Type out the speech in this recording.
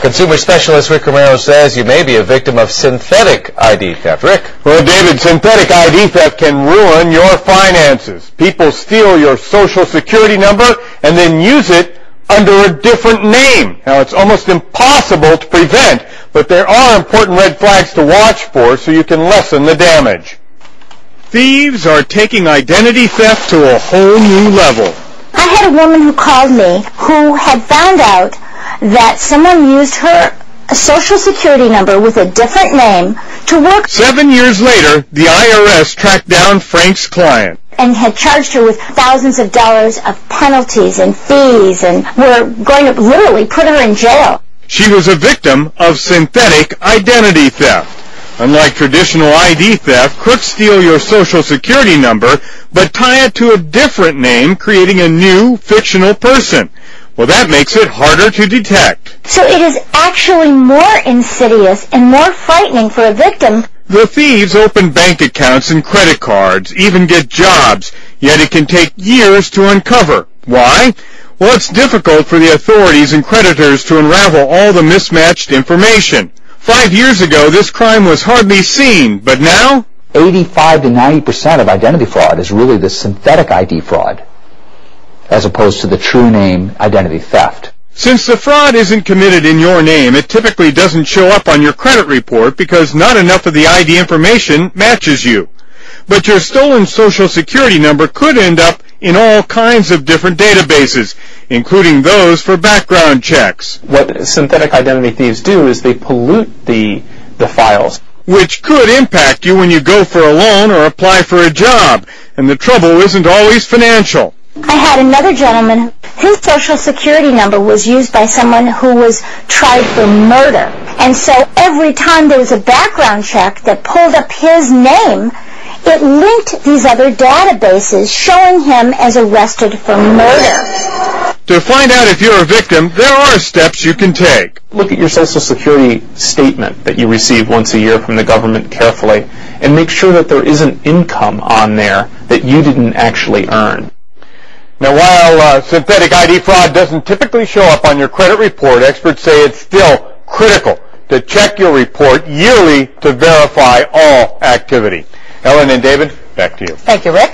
Consumer specialist Rick Romero says you may be a victim of synthetic ID theft. Rick? Well, David, synthetic ID theft can ruin your finances. People steal your social security number and then use it under a different name. Now, it's almost impossible to prevent, but there are important red flags to watch for so you can lessen the damage. Thieves are taking identity theft to a whole new level. I had a woman who called me who had found out that someone used her social security number with a different name to work. 7 years later, the IRS tracked down Frank's client and had charged her with thousands of dollars of penalties and fees and were going to literally put her in jail. She was a victim of synthetic identity theft. Unlike traditional ID theft, crooks steal your social security number but tie it to a different name, creating a new fictional person. Well, that makes it harder to detect. So it is actually more insidious and more frightening for a victim. The thieves open bank accounts and credit cards, even get jobs, yet it can take years to uncover. Why? Well, it's difficult for the authorities and creditors to unravel all the mismatched information. 5 years ago, this crime was hardly seen, but now 85 to 90% of identity fraud is really the synthetic ID fraud, as opposed to the true name identity theft. Since the fraud isn't committed in your name, it typically doesn't show up on your credit report because not enough of the ID information matches you. But your stolen social security number could end up in all kinds of different databases, including those for background checks. What synthetic identity thieves do is they pollute the files, which could impact you when you go for a loan or apply for a job. And the trouble isn't always financial. I had another gentleman, his social security number was used by someone who was tried for murder. And so every time there was a background check that pulled up his name, it linked these other databases showing him as arrested for murder. To find out if you're a victim, there are steps you can take. Look at your Social Security statement that you receive once a year from the government carefully, and make sure that there isn't income on there that you didn't actually earn. Now, while synthetic ID fraud doesn't typically show up on your credit report, experts say it's still critical to check your report yearly to verify all activity. Ellen and David, back to you. Thank you, Rick.